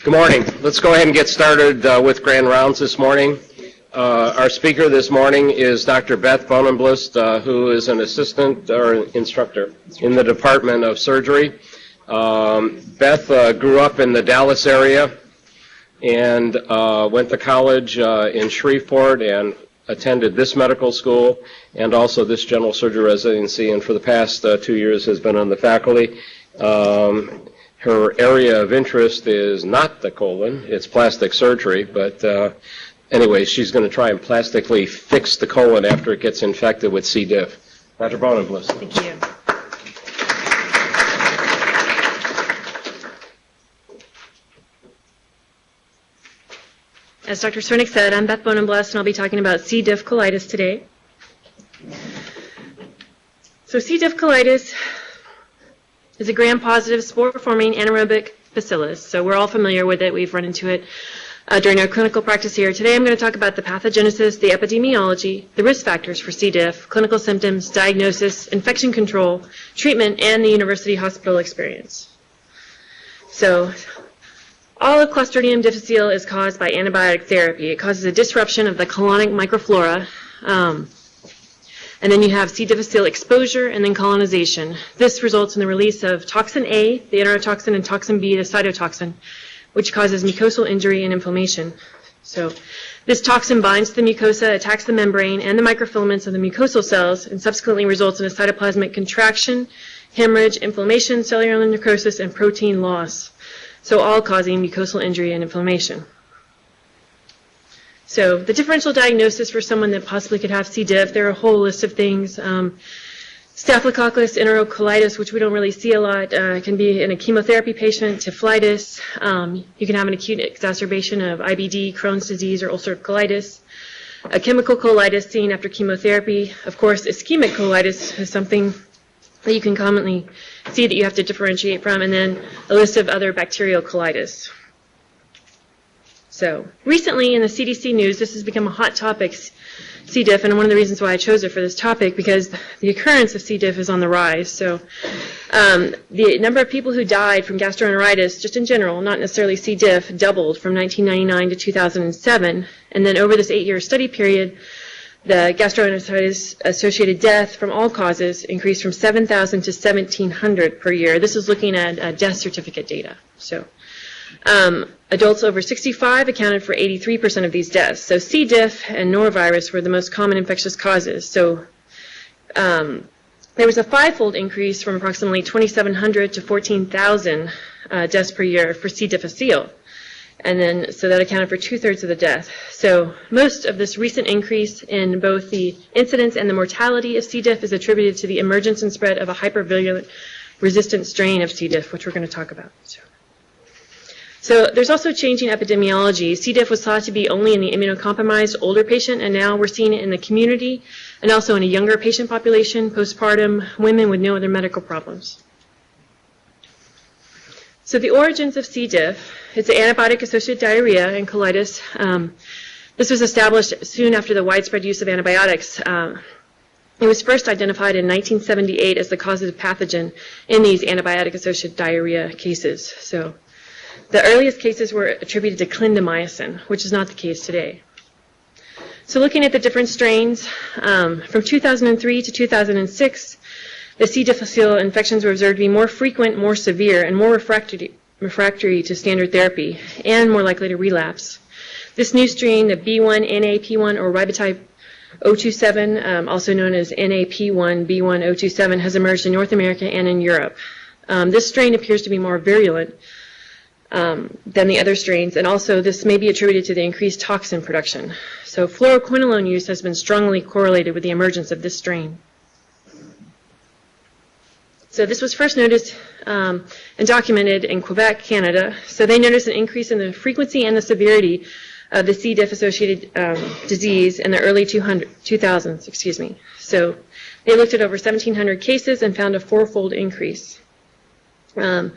Good morning. Let's go ahead and get started with Grand Rounds this morning. Our speaker this morning is Dr. Beth Bohnenblust, who is an assistant or instructor in the Department of Surgery. Beth grew up in the Dallas area and went to college in Shreveport and attended this medical school and also this general surgery residency, and for the past 2 years has been on the faculty. Her area of interest is not the colon, it's plastic surgery, but anyway, she's going to try and plastically fix the colon after it gets infected with C. diff. Dr. Bohnenblust. Thank you. As Dr. Cernick said, I'm Beth Bohnenblust, and I'll be talking about C. diff colitis today. So C. diff colitis is a gram-positive spore-forming anaerobic bacillus. So we're all familiar with it. We've run into it during our clinical practice here. Today I'm going to talk about the pathogenesis, the epidemiology, the risk factors for C. diff, clinical symptoms, diagnosis, infection control, treatment, and the university hospital experience. So all of Clostridium difficile is caused by antibiotic therapy. It causes a disruption of the colonic microflora. And then you have C. difficile exposure and then colonization. This results in the release of toxin A, the enterotoxin, and toxin B, the cytotoxin, which causes mucosal injury and inflammation. So this toxin binds to the mucosa, attacks the membrane and the microfilaments of the mucosal cells, and subsequently results in a cytoplasmic contraction, hemorrhage, inflammation, cellular necrosis, and protein loss. So all causing mucosal injury and inflammation. So the differential diagnosis for someone that possibly could have C. diff, there are a whole list of things. Staphylococcus enterocolitis, which we don't really see a lot, can be in a chemotherapy patient, typhlitis. You can have an acute exacerbation of IBD, Crohn's disease, or ulcerative colitis. A chemical colitis seen after chemotherapy. Of course, ischemic colitis is something that you can commonly see that you have to differentiate from, and then a list of other bacterial colitis. So recently in the CDC news, this has become a hot topic, C. diff, and one of the reasons why I chose it for this topic, because the occurrence of C. diff is on the rise. So the number of people who died from gastroenteritis, just in general, not necessarily C. diff, doubled from 1999 to 2007. And then over this 8-year study period, the gastroenteritis-associated death from all causes increased from 7,000 to 1,700 per year. This is looking at death certificate data. So adults over 65 accounted for 83% of these deaths. So C. diff and norovirus were the most common infectious causes. So there was a 5-fold increase from approximately 2,700 to 14,000 deaths per year for C. difficile. And then, so that accounted for 2/3 of the death. So most of this recent increase in both the incidence and the mortality of C. diff is attributed to the emergence and spread of a hypervirulent resistant strain of C. diff, which we're going to talk about. So there's also changing epidemiology. C. diff was thought to be only in the immunocompromised older patient, and now we're seeing it in the community and also in a younger patient population, postpartum, women with no other medical problems. So the origins of C. diff, it's antibiotic-associated diarrhea and colitis. This was established soon after the widespread use of antibiotics. It was first identified in 1978 as the causative pathogen in these antibiotic-associated diarrhea cases. So the earliest cases were attributed to clindamycin, which is not the case today. So looking at the different strains, from 2003 to 2006, the C. difficile infections were observed to be more frequent, more severe, and more refractory to standard therapy, and more likely to relapse. This new strain, the B1NAP1 or ribotype 027, also known as NAP1 B1027, has emerged in North America and in Europe. This strain appears to be more virulent than the other strains, and also this may be attributed to the increased toxin production. So fluoroquinolone use has been strongly correlated with the emergence of this strain. So this was first noticed and documented in Quebec, Canada. So they noticed an increase in the frequency and the severity of the C. diff-associated disease in the early 2000s. So they looked at over 1,700 cases and found a 4-fold increase. In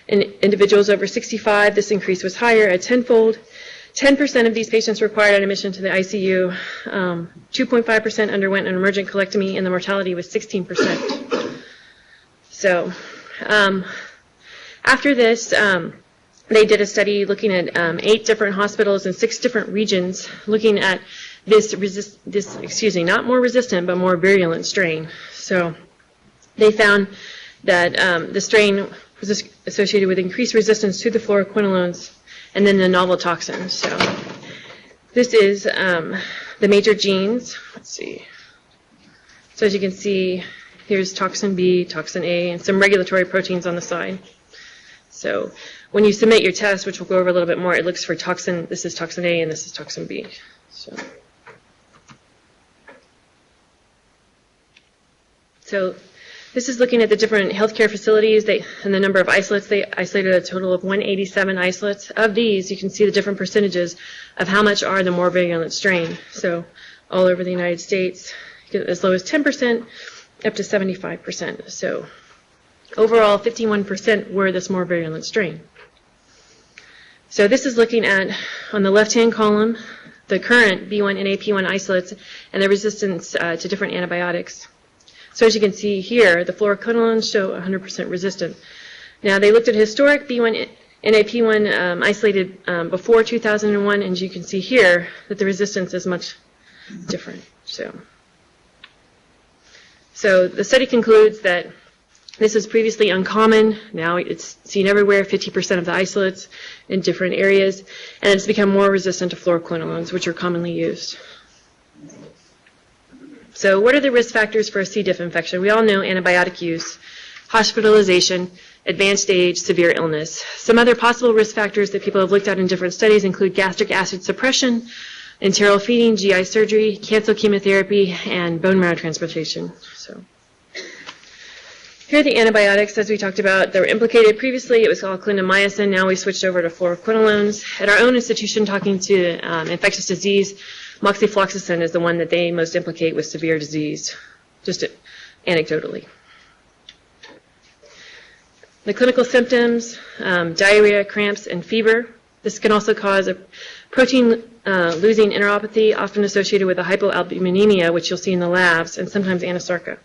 individuals over 65, this increase was higher at 10-fold. 10% of these patients required admission to the ICU. 2.5% underwent an emergent colectomy, and the mortality was 16%. So after this, They did a study looking at 8 different hospitals in 6 different regions, looking at this not more resistant, but more virulent strain. So they found that the strain was associated with increased resistance to the fluoroquinolones and then the novel toxins. So this is the major genes. Let's see. So as you can see, here's toxin B, toxin A, and some regulatory proteins on the side. So when you submit your test, which we'll go over a little bit more, it looks for toxin. This is toxin A, and this is toxin B. So this is looking at the different healthcare facilities and the number of isolates. They isolated a total of 187 isolates. Of these, you can see the different percentages of how much are the more virulent strain. So all over the United States, as low as 10% up to 75%. So overall, 51% were this more virulent strain. So this is looking at, on the left-hand column, the current B1 NAP1 isolates and the resistance to different antibiotics. So as you can see here, the fluoroquinolones show 100% resistant. Now they looked at historic B1 NAP1 isolated before 2001, and you can see here that the resistance is much different. So the study concludes that this is previously uncommon. Now it's seen everywhere, 50% of the isolates in different areas, and it's become more resistant to fluoroquinolones, which are commonly used. So what are the risk factors for a C. diff infection? We all know antibiotic use, hospitalization, advanced age, severe illness. Some other possible risk factors that people have looked at in different studies include gastric acid suppression, enteral feeding, GI surgery, cancel chemotherapy, and bone marrow transplantation. So here are the antibiotics, as we talked about. They were implicated previously. It was called clindamycin. Now we switched over to fluoroquinolones. At our own institution, talking to infectious disease, moxifloxacin is the one that they most implicate with severe disease, just anecdotally. The clinical symptoms, diarrhea, cramps, and fever. This can also cause a protein losing enteropathy, often associated with a hypoalbuminemia, which you'll see in the labs, and sometimes anasarca.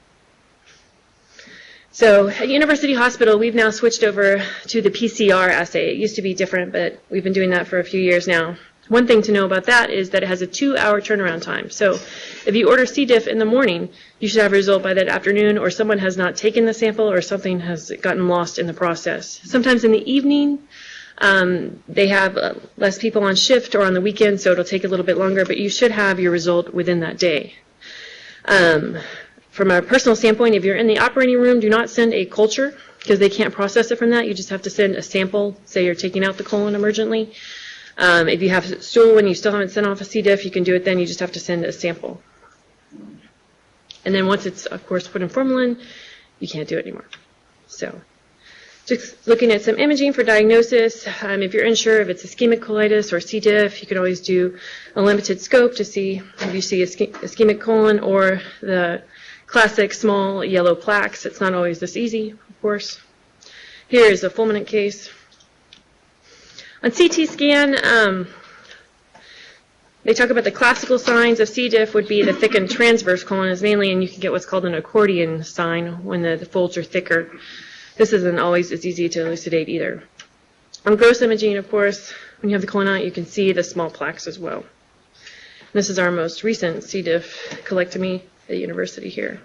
So at University Hospital, we've now switched over to the PCR assay. It used to be different, but we've been doing that for a few years now. One thing to know about that is that it has a 2-hour turnaround time. So if you order C. diff in the morning, you should have a result by that afternoon, or someone has not taken the sample, or something has gotten lost in the process. Sometimes in the evening, they have less people on shift or on the weekend, so it'll take a little bit longer, but you should have your result within that day. From a personal standpoint, if you're in the operating room, do not send a culture, because they can't process it from that. You just have to send a sample. Say you're taking out the colon emergently. If you have stool and you still haven't sent off a C. diff, you can do it then. You just have to send a sample. And then once it's, of course, put in formalin, you can't do it anymore. So just looking at some imaging for diagnosis. If you're unsure if it's ischemic colitis or C. diff, you can always do a limited scope to see if you see ischemic colon or the classic small yellow plaques. It's not always this easy, of course. Here is a fulminant case. On CT scan, they talk about the classical signs of C. diff would be the thickened transverse colon is mainly, and you can get what's called an accordion sign when the folds are thicker. This isn't always as easy to elucidate either. On gross imaging, of course, when you have the colon out, you can see the small plaques as well. And this is our most recent C. diff colectomy at the university here.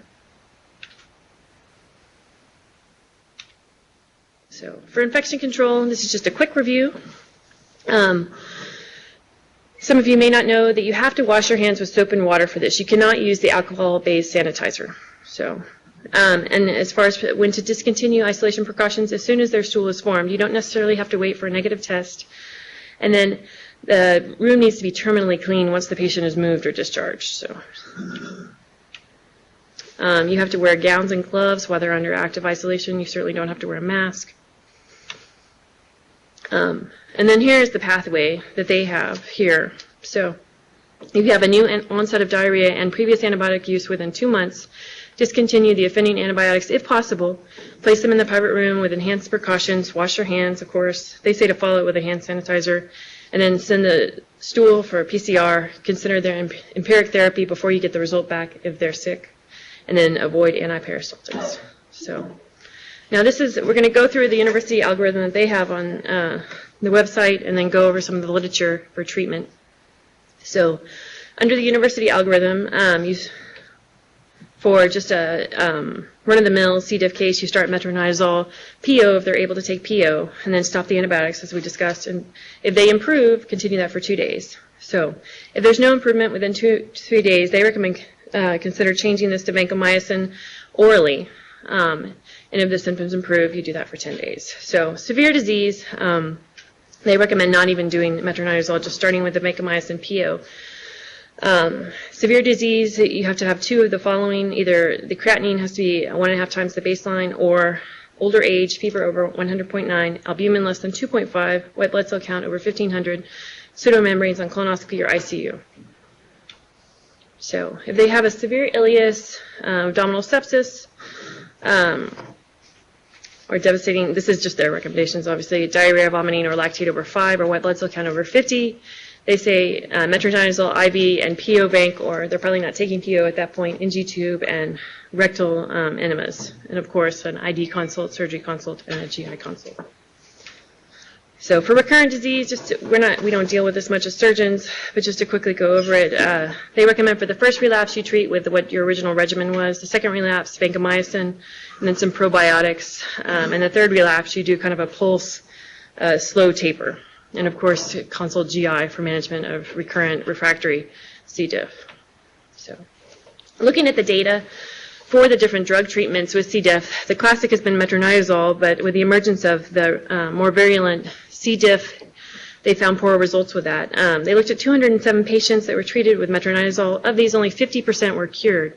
So for infection control, this is just a quick review. Some of you may not know that you have to wash your hands with soap and water for this. You cannot use the alcohol-based sanitizer. So, and as far as when to discontinue isolation precautions, as soon as their stool is formed, you don't necessarily have to wait for a negative test. And then the room needs to be terminally clean once the patient is moved or discharged. So, you have to wear gowns and gloves while they're under active isolation. You certainly don't have to wear a mask. And then here's the pathway that they have here. So if you have a new onset of diarrhea and previous antibiotic use within 2 months, discontinue the offending antibiotics if possible. Place them in the private room with enhanced precautions. Wash your hands, of course. They say to follow it with a hand sanitizer. And then send the stool for a PCR. Consider their empiric therapy before you get the result back if they're sick. And then avoid antiperistaltics. So now we're going to go through the university algorithm that they have on the website, and then go over some of the literature for treatment. So under the university algorithm, for just a run-of-the-mill C. diff case, you start metronidazole, PO if they're able to take PO, and then stop the antibiotics as we discussed. And if they improve, continue that for 2 days. So if there's no improvement within 2 to 3 days, they recommend consider changing this to vancomycin orally. And if the symptoms improve, you do that for 10 days. So severe disease, they recommend not even doing metronidazole, just starting with the vancomycin PO. Severe disease, you have to have 2 of the following. Either the creatinine has to be 1.5 times the baseline, or older age, fever over 100.9, albumin less than 2.5, white blood cell count over 1,500, pseudomembranes on colonoscopy or ICU. So if they have a severe ileus, abdominal sepsis, or devastating, this is just their recommendations, obviously, diarrhea, vomiting, or lactate over 5, or white blood cell count over 50, they say metronidazole IV and PO bank, or they're probably not taking PO at that point, NG tube and rectal enemas. And of course, an ID consult, surgery consult, and a GI consult. So for recurrent disease, we don't deal with this much as surgeons, but just to quickly go over it, they recommend for the first relapse you treat with what your original regimen was. The second relapse, vancomycin, and then some probiotics. And the third relapse, you do kind of a pulse, slow taper. And of course, consult GI for management of recurrent refractory C. diff. So, looking at the data for the different drug treatments with C. diff, the classic has been metronidazole, but with the emergence of the more virulent C. diff, they found poorer results with that. They looked at 207 patients that were treated with metronidazole. Of these, only 50% were cured.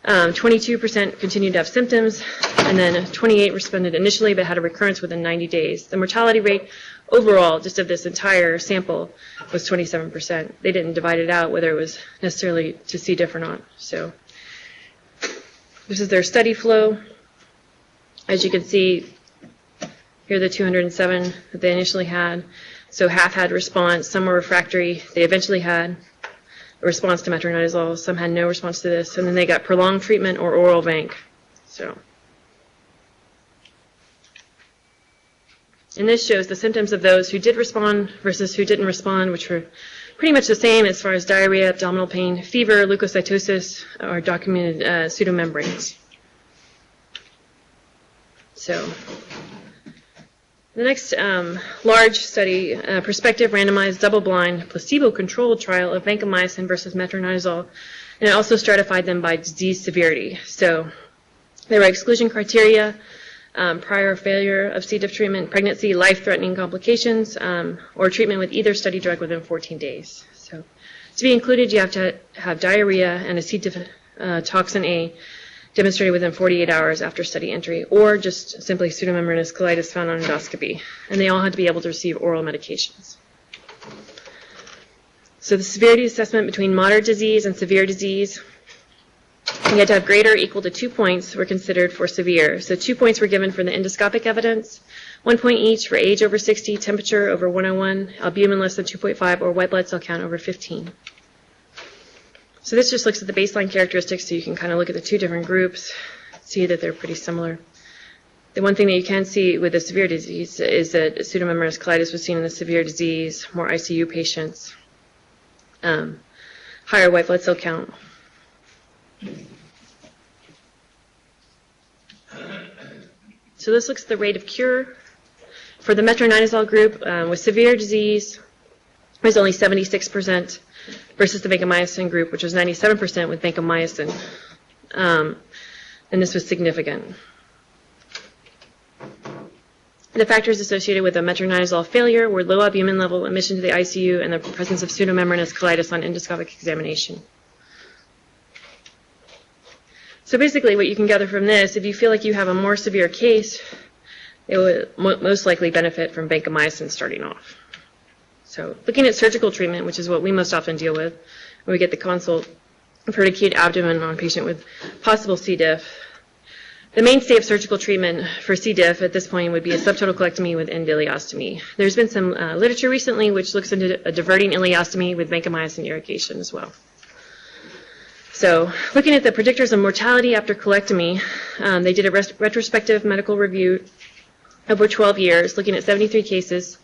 22% continued to have symptoms, and then 28 responded initially but had a recurrence within 90 days. The mortality rate overall, just of this entire sample, was 27%. They didn't divide it out whether it was necessarily to C. diff or not. So this is their study flow. As you can see, here are the 207 that they initially had. So half had response, some were refractory. They eventually had a response to metronidazole. Some had no response to this, and then they got prolonged treatment or oral vanc. So, and this shows the symptoms of those who did respond versus who didn't respond, which were pretty much the same as far as diarrhea, abdominal pain, fever, leukocytosis, or documented pseudomembranes. So, the next large study, prospective randomized double-blind placebo-controlled trial of vancomycin versus metronidazole, and it also stratified them by disease severity. So there were exclusion criteria, prior failure of C. diff treatment, pregnancy, life-threatening complications, or treatment with either study drug within 14 days. So to be included, you have to have diarrhea and a C. diff toxin A demonstrated within 48 hours after study entry, or just simply pseudomembranous colitis found on endoscopy. And they all had to be able to receive oral medications. So the severity assessment between moderate disease and severe disease, you had to have greater or equal to 2 points were considered for severe. So 2 points were given for the endoscopic evidence, 1 point each for age over 60, temperature over 101, albumin less than 2.5, or white blood cell count over 15. So this just looks at the baseline characteristics, so you can kind of look at the 2 different groups, see that they're pretty similar. The one thing that you can see with the severe disease is that pseudomembranous colitis was seen in the severe disease, more ICU patients, higher white blood cell count. So this looks at the rate of cure. For the metronidazole group with severe disease, it was only 76%. Versus the vancomycin group, which was 97% with vancomycin. And this was significant. The factors associated with a metronidazole failure were low albumin level, admission to the ICU, and the presence of pseudomembranous colitis on endoscopic examination. So basically what you can gather from this, if you feel like you have a more severe case, it would most likely benefit from vancomycin starting off. So looking at surgical treatment, which is what we most often deal with when we get the consult for acute abdomen on a patient with possible C. diff, the mainstay of surgical treatment for C. diff at this point would be a subtotal colectomy with end ileostomy. There's been some literature recently which looks into a diverting ileostomy with vancomycin irrigation as well. So looking at the predictors of mortality after colectomy, they did a retrospective medical review over 12 years, looking at 73 cases.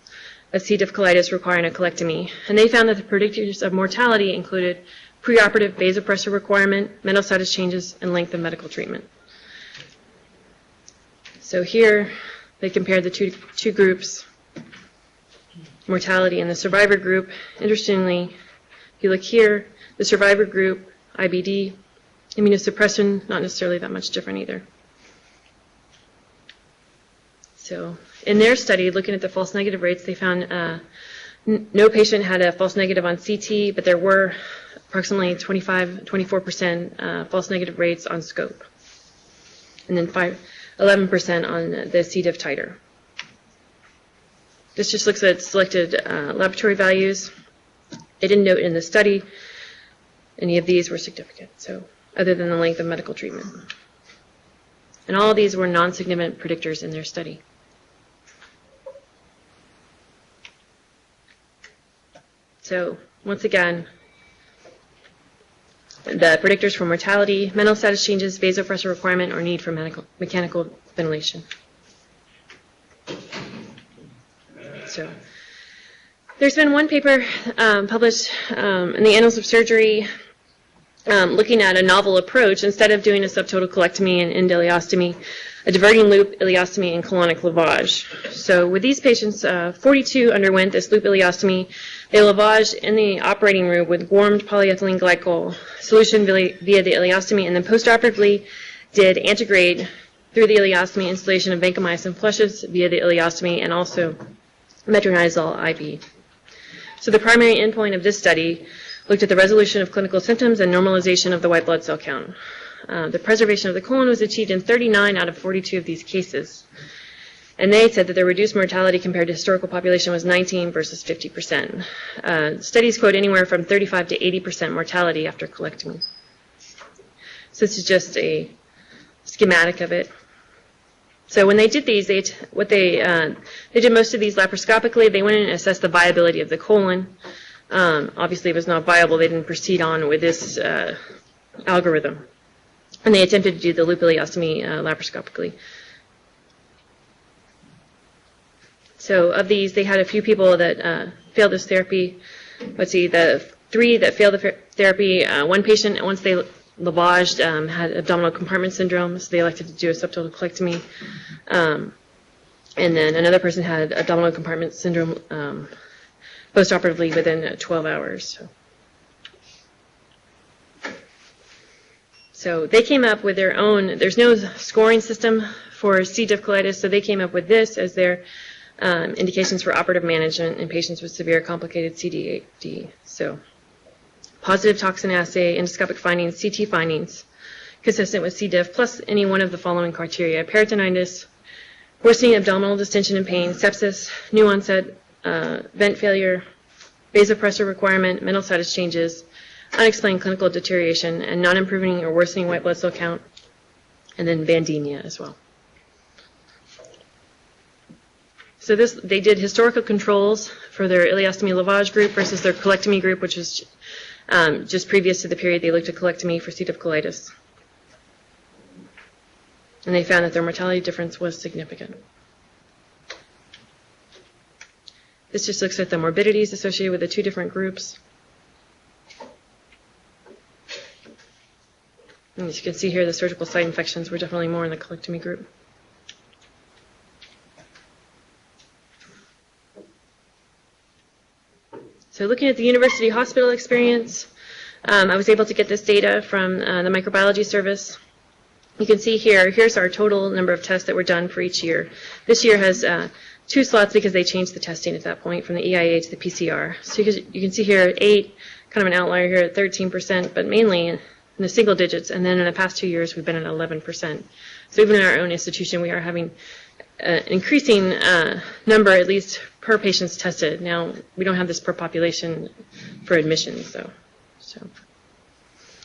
of C. diff colitis requiring a colectomy. And they found that the predictors of mortality included preoperative vasopressor requirement, mental status changes, and length of medical treatment. So here they compared the two groups, mortality and the survivor group. Interestingly, if you look here, the survivor group, IBD, immunosuppression, not necessarily that much different either. So in their study, looking at the false negative rates, they found no patient had a false negative on CT, but there were approximately 24% false negative rates on scope, and then 11% on the C. diff titer. This just looks at selected laboratory values. They didn't note in the study any of these were significant, so other than the length of medical treatment. And all of these were non-significant predictors in their study. So once again, the predictors for mortality, mental status changes, vasopressor requirement, or need for mechanical ventilation. So there's been one paper published in the Annals of Surgery looking at a novel approach. Instead of doing a subtotal colectomy and endoileostomy, a diverting loop ileostomy and colonic lavage. So with these patients, 42 underwent this loop ileostomy. They lavaged in the operating room with warmed polyethylene glycol solution via the ileostomy, and then postoperatively did antegrade through the ileostomy, installation of vancomycin flushes via the ileostomy, and also metronidazole IV. So the primary endpoint of this study looked at the resolution of clinical symptoms and normalization of the white blood cell count. The preservation of the colon was achieved in 39 out of 42 of these cases. And they said that the reduced mortality compared to historical population was 19 versus 50%. Studies quote anywhere from 35 to 80% mortality after colectomy. So this is just a schematic of it. So when they did these, they did most of these laparoscopically. They went in and assessed the viability of the colon. Obviously, it was not viable. They didn't proceed on with this algorithm. And they attempted to do the loop ileostomy laparoscopically. So of these, they had a few people that failed this therapy. Let's see, the 3 that failed the therapy, one patient, once they lavaged, had abdominal compartment syndrome, so they elected to do a subtotal colectomy. And then another person had abdominal compartment syndrome postoperatively within 12 hours. So they came up with their own, there's no scoring system for C. diff colitis, so they came up with this as their indications for operative management in patients with severe complicated CDAD. So positive toxin assay, endoscopic findings, CT findings, consistent with C. diff, plus any one of the following criteria: peritonitis, worsening abdominal distension and pain, sepsis, new onset vent failure, vasopressor requirement, mental status changes, unexplained clinical deterioration, and non-improving or worsening white blood cell count, and then vandemia as well. So they did historical controls for their ileostomy lavage group versus their colectomy group, which was just previous to the period they looked at colectomy for C. diff colitis. And they found that their mortality difference was significant. This just looks at the morbidities associated with the 2 different groups. And as you can see here, the surgical site infections were definitely more in the colectomy group. So looking at the university hospital experience, I was able to get this data from the microbiology service. You can see here, here's our total number of tests that were done for each year. This year has 2 slots because they changed the testing at that point from the EIA to the PCR. So you can see here 8, kind of an outlier here at 13%, but mainly in the single digits. And then in the past 2 years, we've been at 11%. So even in our own institution, we are having an increasing number, at least per patients tested. Now, we don't have this per population for admissions, though.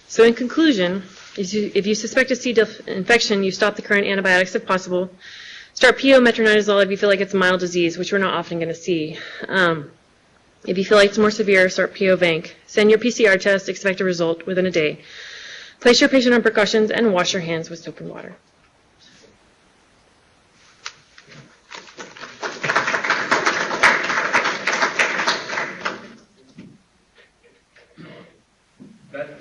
So in conclusion, if you suspect a C. diff infection, you stop the current antibiotics if possible. Start PO metronidazole if you feel like it's a mild disease, which we're not often going to see. If you feel like it's more severe, start PO vanc. Send your PCR test, expect a result within a day. Place your patient on precautions and wash your hands with soap and water.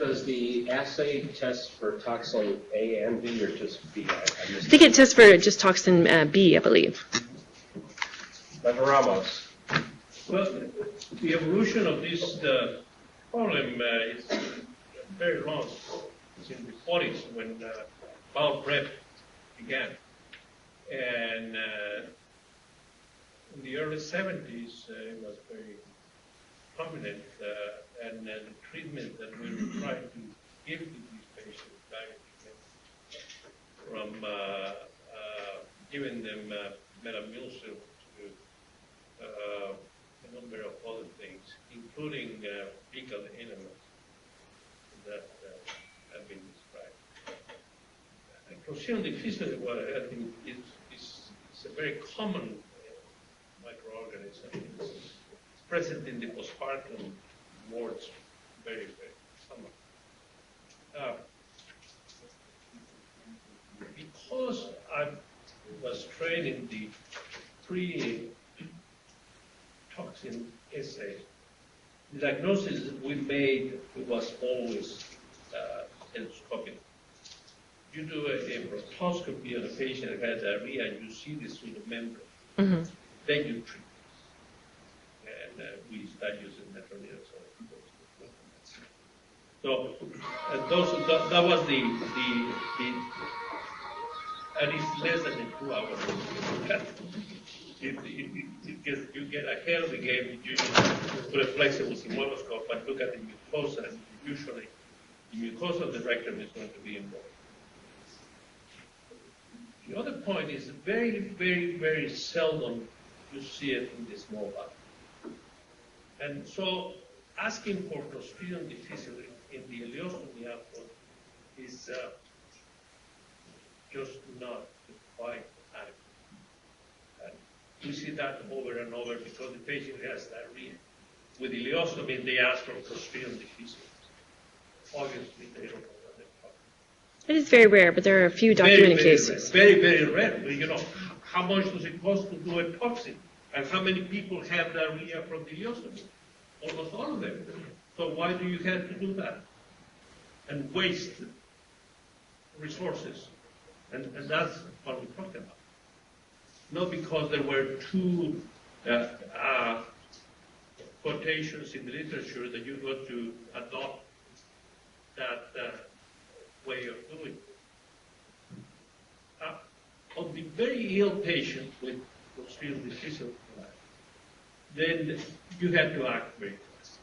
does the assay test for toxin A and B or just B? I think it tests for just toxin B, I believe. Dr. Ramos. Well, the evolution of this problem is very long. It's in the 40s when bowel prep began. And in the early 70s, it was very prominent, and the treatment that we were trying to give to these patients from giving them Metamucil to a number of other things, including fecal elements that have been described. Clostridium difficile, what I think is a very common microorganism. It's present in the postpartum wards very, very common. Because I was trained in the pre-toxin assay, the diagnosis we made was always endoscopic. You do a bronchoscopy on a patient that has diarrhea and you see this through the membrane. Mm-hmm. Then you treat. And we start using metronidazole. So that was the and it's less than 2 hours. You get ahead of the game, you put a flexible simuloscope and look at the mucosa, and usually the mucosa of the rectum is going to be involved. The other point is very, very, very seldom you see it in the small bowel. And so asking for Clostridium difficile in the ileostomy output is just not quite adequate. And we see that over and over because the patient has diarrhea. With ileostomy, they ask for Clostridium difficile. Obviously, they don't know what they're talking about. It is very rare, but there are a few documented cases. Very, very rare. You know, how much does it cost to do a toxin? And how many people have diarrhea from the ileostomy? Almost all of them. So why do you have to do that? And waste resources. And that's what we're talking about. Not because there were two quotations in the literature that you got to adopt that way of doing it. On the very ill patient with Clostridium difficile, then you have to act very fast.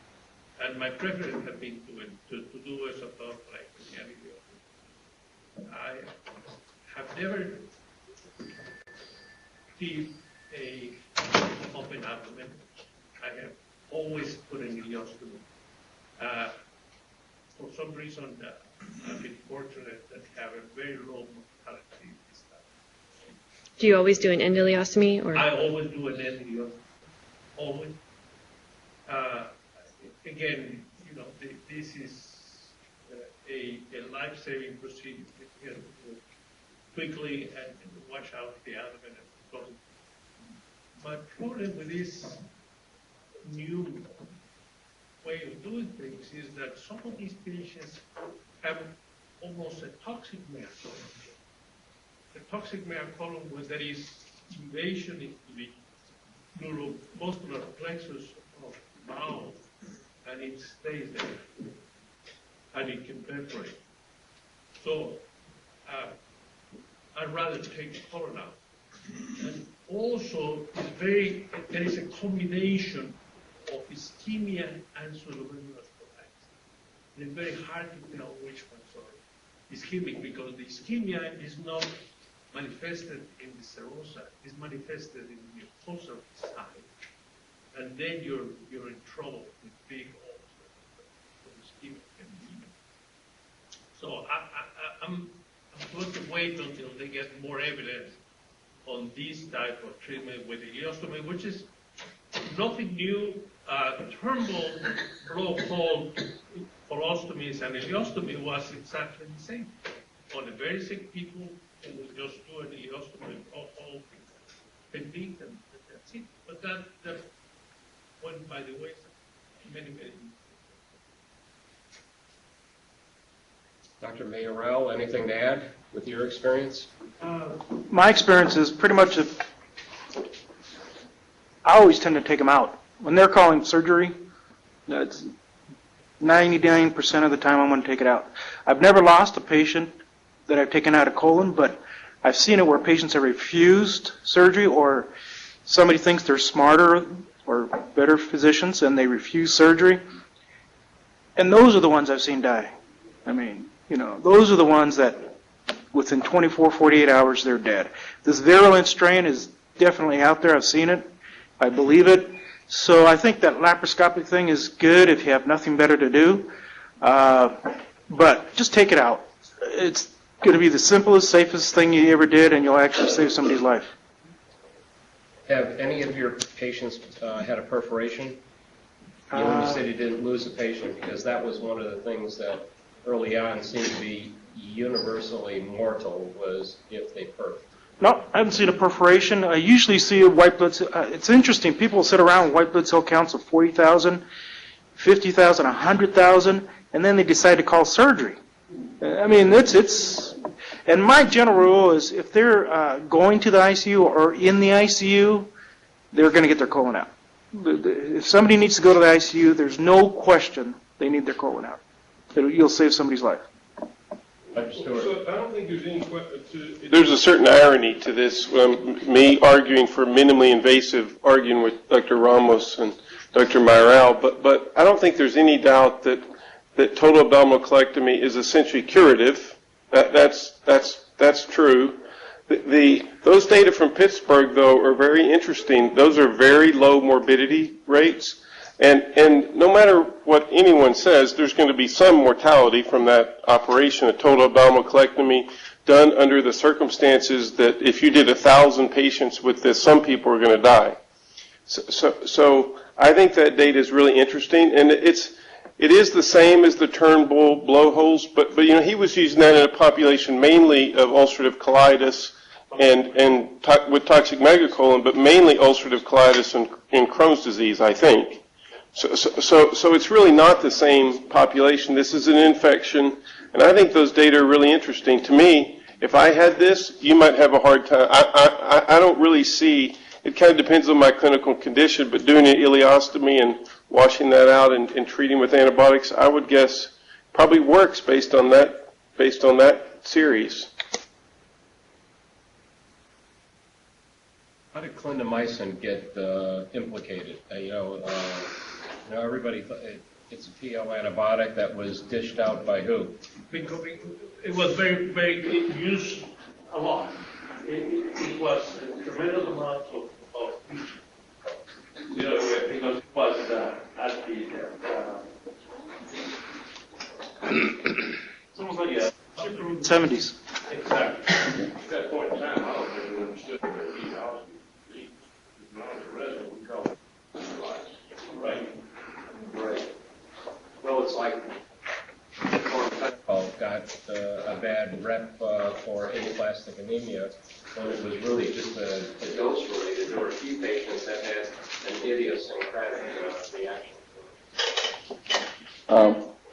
And my preference has been to do a sort of like I have never kept a open abdomen. I have always put an ileostomy. For some reason, I've been fortunate that have a very low mortality. Do you always do an endoileostomy? Or? I always do an endoileostomy. Always. Again, you know, this is a life-saving procedure. You know, quickly and wash out the abdomen. My problem with this new way of doing things is that some of these patients have almost a toxic mare colon. The toxic mare colon where there is invasion into the neuromuscular plexus of the bowel, and it stays there, and it can perforate. So I'd rather take the colon out. And also, there is a combination of ischemia and pseudomonas colitis. It's very hard to tell which ones are ischemic because the ischemia is not manifested in the serosa, it's manifested in the mucosa side. And then you're in trouble with big ulcers. So I'm going to wait until they get more evidence on this type of treatment with ileostomy, which is nothing new. Thermal blow-hole colostomies and ileostomy was exactly the same. On the very sick people, who would just do an ileostomy blow-hole technique, and that's it. But that went by the wayside many, many years. Dr. Mayorel, anything to add with your experience? My experience is pretty much I always tend to take them out. When they're calling surgery, that's 99% of the time I'm going to take it out. I've never lost a patient that I've taken out a colon, but I've seen it where patients have refused surgery, or somebody thinks they're smarter or better physicians and they refuse surgery. And those are the ones I've seen die. I mean, those are the ones that within 24, 48 hours, they're dead. This virulent strain is definitely out there. I've seen it. I believe it. So I think that laparoscopic thing is good if you have nothing better to do. But just take it out. It's going to be the simplest, safest thing you ever did, and you'll actually save somebody's life. Have any of your patients had a perforation? You said you didn't lose a patient, because that was one of the things that early on seemed to be universally mortal, was if they perfed. No, I haven't seen a perforation. I usually see a white blood cell. It's interesting. People sit around with white blood cell counts of 40,000, 50,000, 100,000, and then they decide to call surgery. I mean, it's. And my general rule is if they're going to the ICU or in the ICU, they're going to get their colon out. If somebody needs to go to the ICU, there's no question they need their colon out. You'll save somebody's life. So I don't think there's any question. There's a certain irony to this. Me arguing for minimally invasive, arguing with Dr. Ramos and Dr. Mayorel, but I don't think there's any doubt that total abdominal colectomy is essentially curative. That's true. Those data from Pittsburgh, though, are very interesting. Those are very low morbidity rates. And no matter what anyone says, there's going to be some mortality from that operation, a total abdominal colectomy done under the circumstances that if you did 1,000 patients with this, some people are going to die. So I think that data is really interesting, and it is the same as the Turnbull blowholes, but he was using that in a population mainly of ulcerative colitis and with toxic megacolon, but mainly ulcerative colitis and Crohn's disease, I think. So it's really not the same population. This is an infection, and I think those data are really interesting. To me, if I had this, you might have a hard time. I don't really see, it kind of depends on my clinical condition, but doing an ileostomy and washing that out and treating with antibiotics, I would guess probably works based on that series. How did clindamycin get implicated? Everybody it's a PO antibiotic that was dished out by who? It was very used a lot. It was a tremendous amount of use. Because it was at the it's almost like 70s. Exactly. At that point in time, I don't think we understood the etiology. We call it right. Well, it's like got a bad rep for aplastic anemia when it was really just a dose related. There were a few patients that had an idiosyncratic reaction.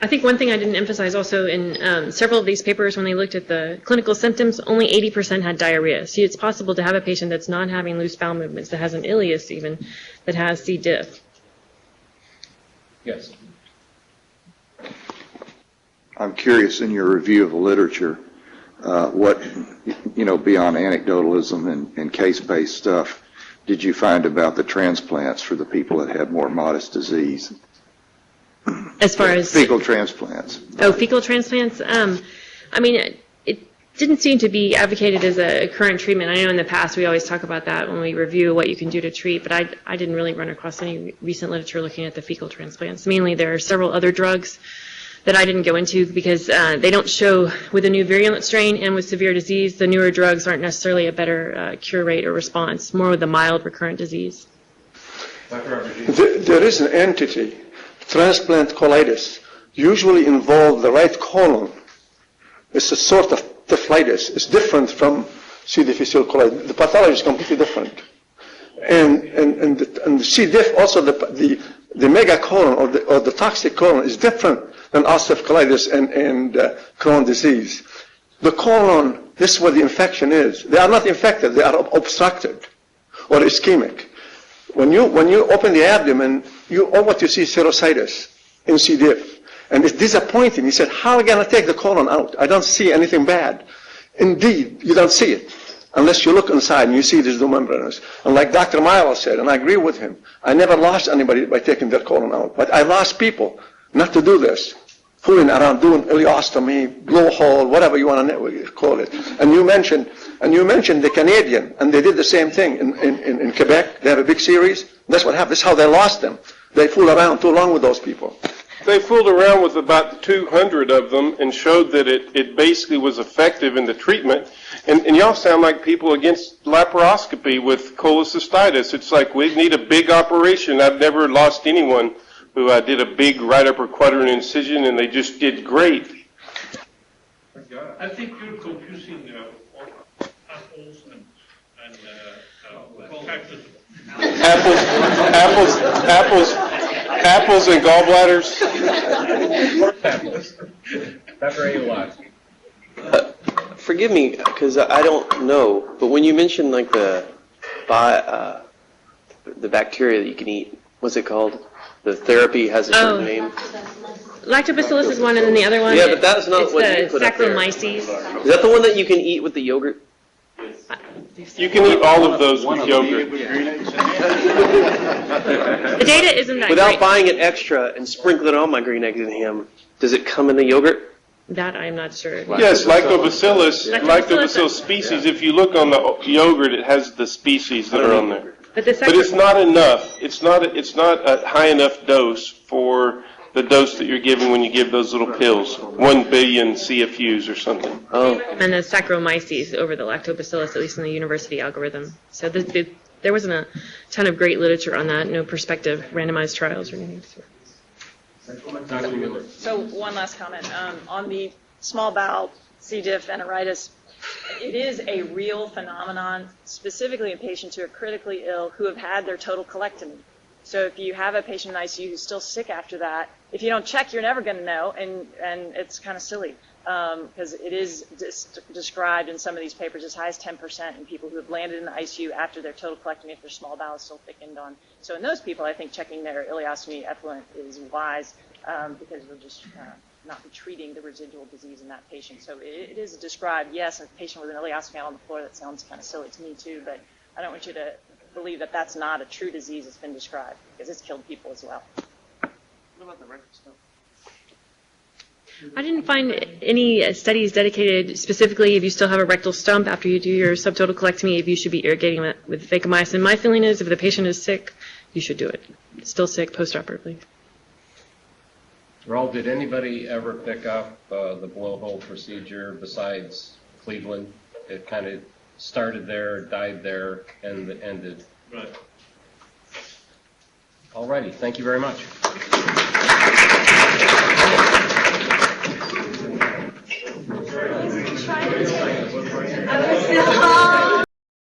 I think one thing I didn't emphasize also in several of these papers, when they looked at the clinical symptoms, only 80% had diarrhea. So it's possible to have a patient that's not having loose bowel movements, that has an ileus even, that has C. diff. Yes. I'm curious, in your review of the literature, what, beyond anecdotalism and case-based stuff, did you find about the transplants for the people that had more modest disease? As far as fecal transplants. Oh, fecal transplants. It didn't seem to be advocated as a current treatment. I know in the past we always talk about that when we review what you can do to treat, but I didn't really run across any recent literature looking at the fecal transplants. Mainly there are several other drugs that I didn't go into because they don't show, with a new virulent strain and with severe disease, the newer drugs aren't necessarily a better cure rate or response, more with a mild recurrent disease. There is an entity, transplant colitis, usually involve the right colon. It's a sort of typhlitis. It's different from C. difficile colitis. The pathology is completely different. And the C. diff, also the megacolon or the toxic colon is different and ulcerative colitis and Crohn's disease. The colon, this is where the infection is. They are not infected, they are obstructed or ischemic. When you open the abdomen, what you see is serositis in C. diff. And it's disappointing. He said, how are we going to take the colon out? I don't see anything bad. Indeed, you don't see it unless you look inside and you see this membranous. And like Dr. Miles said, and I agree with him, I never lost anybody by taking their colon out. But I lost people not to do this, fooling around doing ileostomy, blowhole, whatever you want to call it. And you mentioned the Canadian, and they did the same thing in Quebec. They have a big series. That's what happened. That's how they lost them. They fooled around too long with those people. They fooled around with about 200 of them and showed that it basically was effective in the treatment. And y'all sound like people against laparoscopy with cholecystitis. It's like we need a big operation. I've never lost anyone who did a big right upper quadrant incision and they just did great. I think you're confusing apples and cactus. Apples and gallbladders. Forgive me, because I don't know, but when you mentioned like the bacteria that you can eat, what's it called? The therapy has a certain name. Lactobacillus is one, and then the other one. Yeah, but that's not it's what you the put up there. Saccharomyces. Is that the one that you can eat with the yogurt? You can eat all of those with yogurt. The data isn't that Without great. buying it extra and sprinkling it on my green eggs and ham, does it come in the yogurt? That I'm not sure. Yes, lactobacillus species. If you look on the yogurt, it has the species that are on there. But But it's not enough. It's not a high enough dose for the dose that you're giving when you give those little pills. 1 billion CFUs or something. Oh. And the Saccharomyces over the lactobacillus, at least in the university algorithm. So there wasn't a ton of great literature on that, no prospective randomized trials or anything. So one last comment. On the small bowel C. diff enteritis, it is a real phenomenon, specifically in patients who are critically ill who have had their total colectomy. So if you have a patient in ICU who's still sick after that, if you don't check, you're never going to know, and it's kind of silly because it is described in some of these papers as high as 10% in people who have landed in the ICU after their total colectomy if their small bowel is still thickened on. So in those people, I think checking their ileostomy effluent is wise because we're just not be treating the residual disease in that patient. So it is described, yes, a patient with an ileostomy out on the floor, that sounds kind of silly to me too, but I don't want you to believe that that's not a true disease that's been described, because it's killed people as well. What about the rectal stump? I didn't find any studies dedicated specifically if you still have a rectal stump after you do your subtotal colectomy, if you should be irrigating it with vancomycin. My feeling is if the patient is sick, you should do it. Still sick postoperatively. Raul, did anybody ever pick up the blowhole procedure besides Cleveland? It kind of started there, died there, and ended. Right. All righty. Thank you very much. I was still